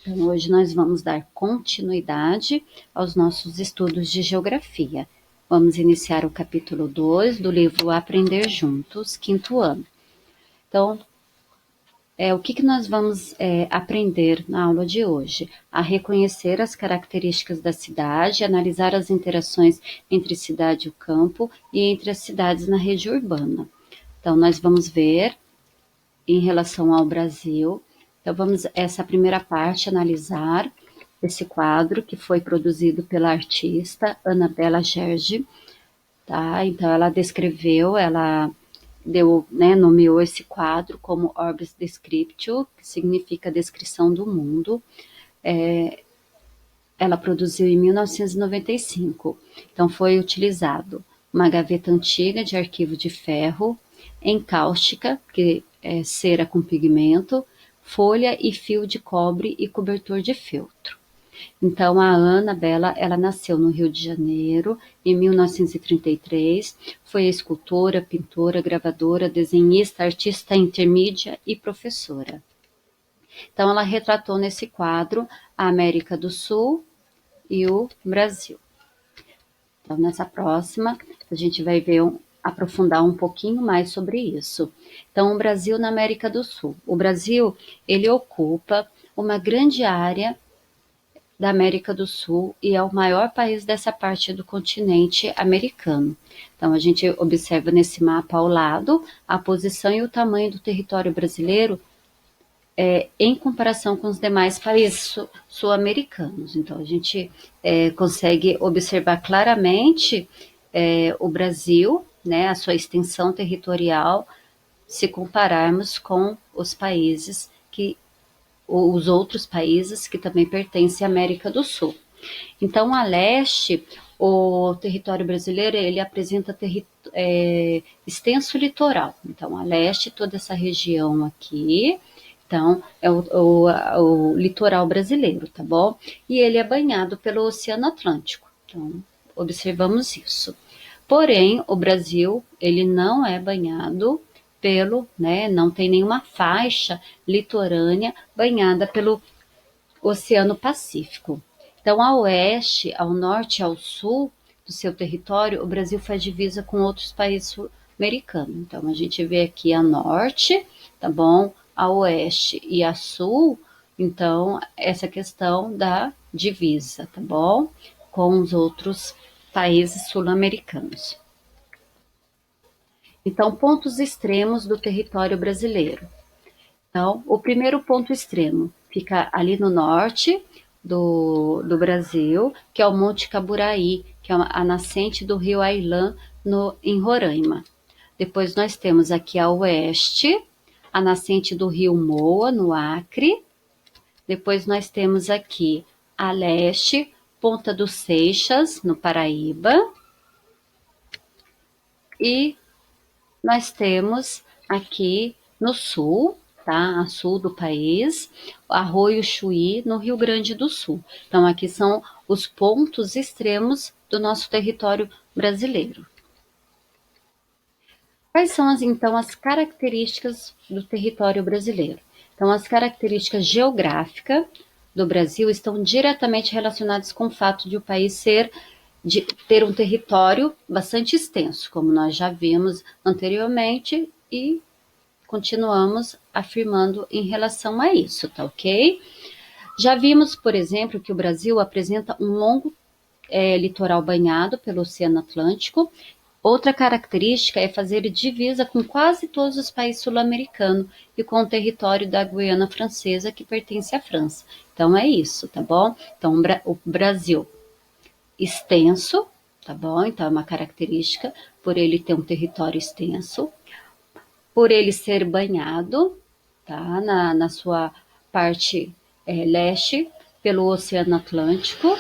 Então, hoje nós vamos dar continuidade aos nossos estudos de geografia. Vamos iniciar o capítulo 2 do livro Aprender Juntos, quinto ano. Então, o que nós vamos aprender na aula de hoje? A reconhecer as características da cidade, analisar as interações entre cidade e o campo e entre as cidades na rede urbana. Então, nós vamos ver em relação ao Brasil. Então, vamos, essa primeira parte, analisar esse quadro que foi produzido pela artista Anabela Gerge, tá? Então, ela descreveu, ela nomeou esse quadro como Orbis Descriptio, que significa descrição do mundo. Ela produziu em 1995. Então, foi utilizado uma gaveta antiga de arquivo de ferro, encáustica, que é cera com pigmento, folha e fio de cobre e cobertor de feltro. Então, a Anabela, ela nasceu no Rio de Janeiro, em 1933, foi escultora, pintora, gravadora, desenhista, artista intermídia e professora. Então, ela retratou nesse quadro a América do Sul e o Brasil. Então, nessa próxima, a gente vai ver aprofundar um pouquinho mais sobre isso. Então, o Brasil na América do Sul. O Brasil, ele ocupa uma grande área da América do Sul e é o maior país dessa parte do continente americano. Então, a gente observa nesse mapa ao lado a posição e o tamanho do território brasileiro em comparação com os demais países sul-americanos. Então, a gente consegue observar claramente o Brasil, né, a sua extensão territorial, se compararmos com os outros países que também pertencem à América do Sul. Então, a leste, o território brasileiro, ele apresenta extenso litoral. Então, a leste, toda essa região aqui, então, é o litoral brasileiro, tá bom? E ele é banhado pelo Oceano Atlântico. Então, observamos isso. Porém, o Brasil, ele não é banhado não tem nenhuma faixa litorânea banhada pelo Oceano Pacífico. Então, a oeste, ao norte e ao sul do seu território, o Brasil faz divisa com outros países sul-americanos. Então, a gente vê aqui a norte, tá bom? A oeste e a sul, então, essa questão da divisa, tá bom? Com os outros países sul-americanos. Então, pontos extremos do território brasileiro. Então, o primeiro ponto extremo fica ali no norte do Brasil, que é o Monte Caburaí, que é a nascente do rio Ailã, em Roraima. Depois nós temos aqui a oeste, a nascente do rio Moa, no Acre. Depois nós temos aqui a leste, Ponta dos Seixas, no Paraíba. E nós temos aqui no sul, tá? A sul do país, Arroio Chuí, no Rio Grande do Sul. Então, aqui são os pontos extremos do nosso território brasileiro. Quais são, então, as características do território brasileiro? Então, as características geográficas do Brasil estão diretamente relacionadas com o fato de o país ter um território bastante extenso, como nós já vimos anteriormente e continuamos afirmando em relação a isso, tá ok? Já vimos, por exemplo, que o Brasil apresenta um longo litoral banhado pelo Oceano Atlântico. Outra característica é fazer divisa com quase todos os países sul-americanos e com o território da Guiana Francesa, que pertence à França. Então, é isso, tá bom? Então, o Brasil extenso, tá bom? Então, é uma característica por ele ter um território extenso, por ele ser banhado, tá? Na sua parte leste, pelo Oceano Atlântico,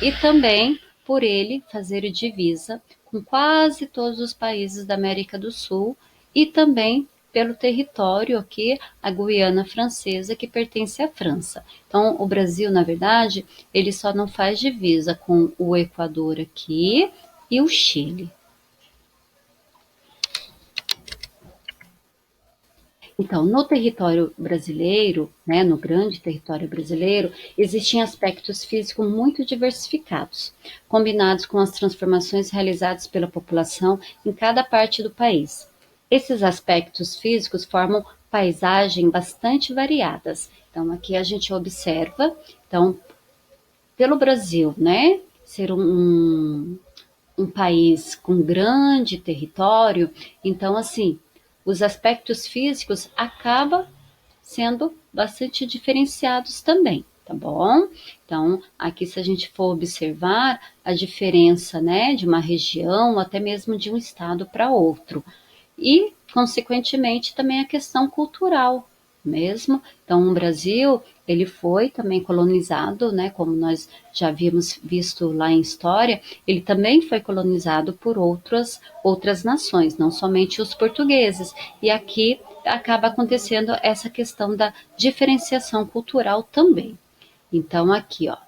e também por ele fazer divisa com quase todos os países da América do Sul e também pelo território aqui, a Guiana Francesa, que pertence à França. Então, o Brasil, na verdade, ele só não faz divisa com o Equador aqui e o Chile. Então, no território brasileiro, né, no grande território brasileiro, existem aspectos físicos muito diversificados, combinados com as transformações realizadas pela população em cada parte do país. Esses aspectos físicos formam paisagens bastante variadas. Então, aqui a gente observa, então, pelo Brasil, né, ser um país com grande território, então, assim, os aspectos físicos acabam sendo bastante diferenciados também, tá bom? Então, aqui se a gente for observar a diferença, né, de uma região, até mesmo de um estado para outro, e, consequentemente, também a questão cultural mesmo. Então, o Brasil, ele foi também colonizado, né, como nós já havíamos visto lá em história, ele também foi colonizado por outras nações, não somente os portugueses. E aqui acaba acontecendo essa questão da diferenciação cultural também. Então, aqui, ó,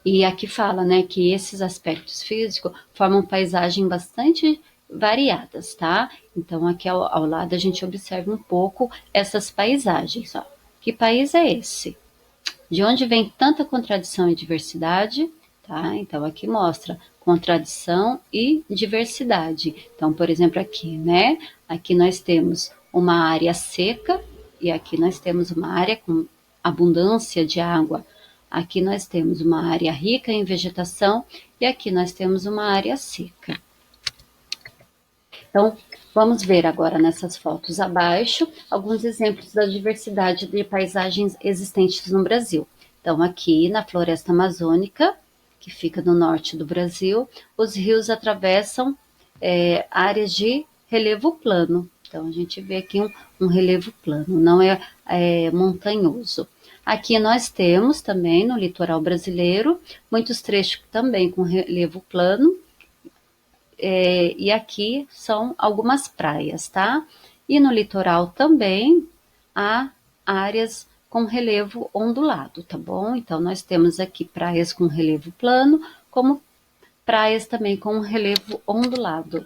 e aqui fala, né, que esses aspectos físicos formam paisagem bastante variadas, tá? Então aqui ao lado a gente observa um pouco essas paisagens, ó. Que país é esse? De onde vem tanta contradição e diversidade? Tá? Então aqui mostra contradição e diversidade. Então, por exemplo, aqui, né? Aqui nós temos uma área seca e aqui nós temos uma área com abundância de água. Aqui nós temos uma área rica em vegetação e aqui nós temos uma área seca. Então, vamos ver agora nessas fotos abaixo alguns exemplos da diversidade de paisagens existentes no Brasil. Então, aqui na floresta amazônica, que fica no norte do Brasil, os rios atravessam áreas de relevo plano. Então, a gente vê aqui um relevo plano, não é montanhoso. Aqui nós temos também no litoral brasileiro muitos trechos também com relevo plano, e aqui são algumas praias, tá? E no litoral também há áreas com relevo ondulado, tá bom? Então nós temos aqui praias com relevo plano, como praias também com relevo ondulado.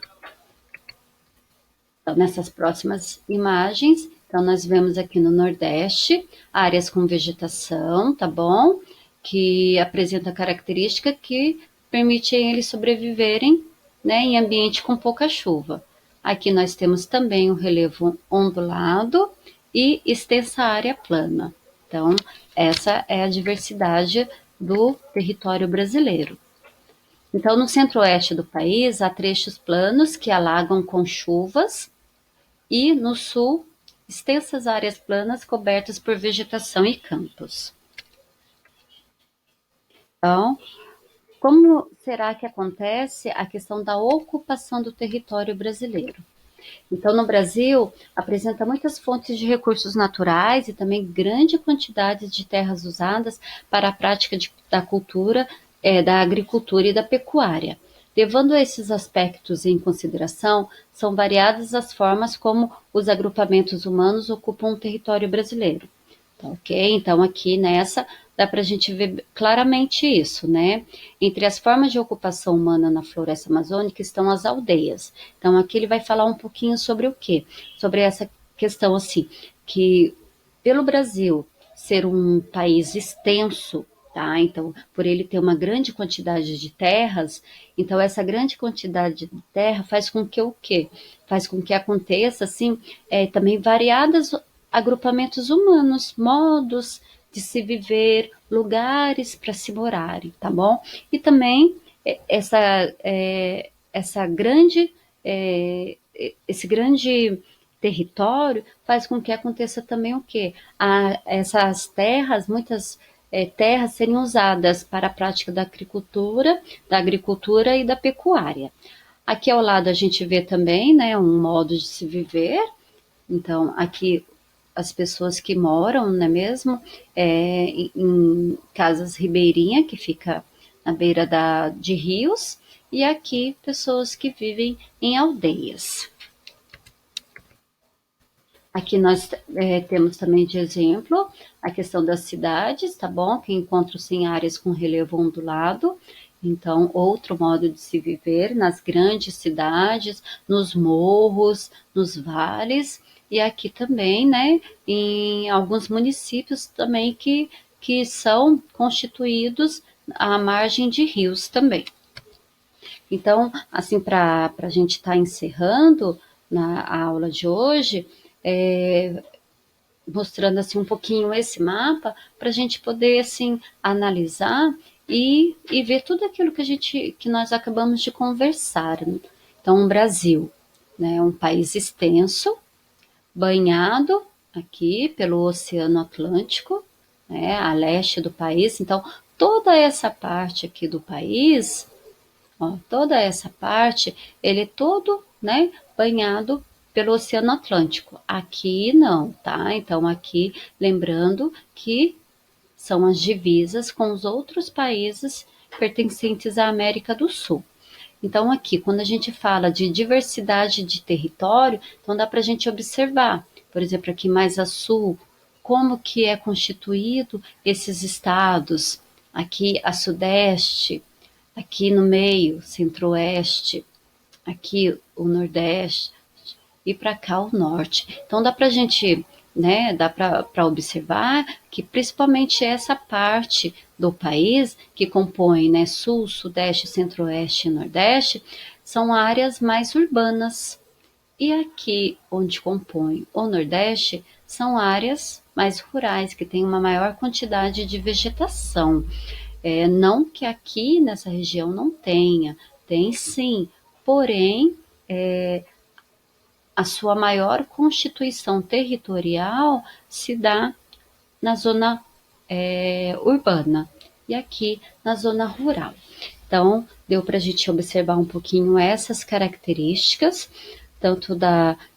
Então, nessas próximas imagens, então nós vemos aqui no Nordeste áreas com vegetação, tá bom? Que apresenta característica que permitem eles sobreviverem, né, em ambiente com pouca chuva. Aqui nós temos também o relevo ondulado e extensa área plana. Então, essa é a diversidade do território brasileiro. Então, no centro-oeste do país, há trechos planos que alagam com chuvas e, no sul, extensas áreas planas cobertas por vegetação e campos. Então, como será que acontece a questão da ocupação do território brasileiro? Então, no Brasil, apresenta muitas fontes de recursos naturais e também grande quantidade de terras usadas para a prática da cultura, da agricultura e da pecuária. Levando esses aspectos em consideração, são variadas as formas como os agrupamentos humanos ocupam o território brasileiro. Tá, ok? Então, aqui nessa dá para a gente ver claramente isso, né? Entre as formas de ocupação humana na floresta amazônica estão as aldeias. Então, aqui ele vai falar um pouquinho sobre o quê? Sobre essa questão, assim, que pelo Brasil ser um país extenso, tá? Então, por ele ter uma grande quantidade de terras, então essa grande quantidade de terra faz com que o quê? Faz com que aconteça, assim, também variadas agrupamentos humanos, modos de se viver, lugares para se morar, tá bom? E também essa grande, esse grande território faz com que aconteça também o quê? Essas terras, muitas terras serem usadas para a prática da agricultura e da pecuária. Aqui ao lado a gente vê também, né, um modo de se viver. Então, aqui as pessoas que moram, não é mesmo, em casas ribeirinhas, que fica na beira de rios, e aqui pessoas que vivem em aldeias. Aqui nós temos também de exemplo a questão das cidades, tá bom? Que encontram-se em áreas com relevo ondulado. Então, outro modo de se viver nas grandes cidades, nos morros, nos vales, e aqui também, né, em alguns municípios também que são constituídos à margem de rios também. Então, assim, para a gente estar encerrando na aula de hoje, mostrando assim um pouquinho esse mapa, para a gente poder assim analisar e ver tudo aquilo que nós acabamos de conversar. Então, o Brasil, né, é um país extenso, banhado aqui pelo Oceano Atlântico, né, a leste do país. Então, toda essa parte aqui do país, ó, toda essa parte, ele é todo, né, banhado pelo Oceano Atlântico. Aqui não, tá? Então, aqui, lembrando que são as divisas com os outros países pertencentes à América do Sul. Então, aqui, quando a gente fala de diversidade de território, então dá para a gente observar, por exemplo, aqui mais a sul, como que é constituído esses estados, aqui a sudeste, aqui no meio, centro-oeste, aqui o nordeste e para cá o norte. Então dá para a gente, né, dá para observar que principalmente essa parte do país que compõe, né, sul, sudeste, centro-oeste e nordeste, são áreas mais urbanas. E aqui onde compõe o nordeste são áreas mais rurais, que têm uma maior quantidade de vegetação. Não que aqui nessa região não tenha, tem sim, porém a sua maior constituição territorial se dá na zona urbana e aqui na zona rural. Então, deu para a gente observar um pouquinho essas características, tanto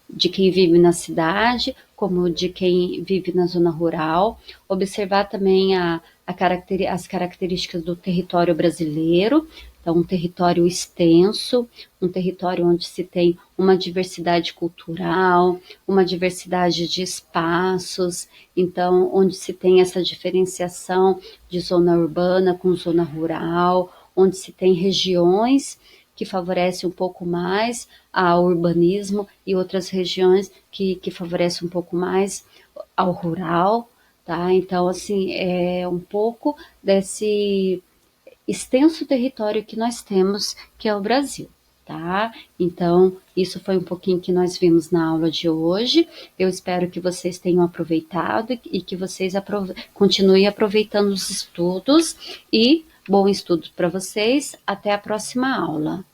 de quem vive na cidade, como de quem vive na zona rural. Observar também as características do território brasileiro, então um território extenso, um território onde se tem uma diversidade cultural, uma diversidade de espaços, então onde se tem essa diferenciação de zona urbana com zona rural, onde se tem regiões que favorecem um pouco mais ao urbanismo e outras regiões que favorecem um pouco mais ao rural, tá? Então, assim, é um pouco desse extenso território que nós temos, que é o Brasil, tá? Então, isso foi um pouquinho que nós vimos na aula de hoje. Eu espero que vocês tenham aproveitado e que vocês continuem aproveitando os estudos e bom estudo para vocês. Até a próxima aula.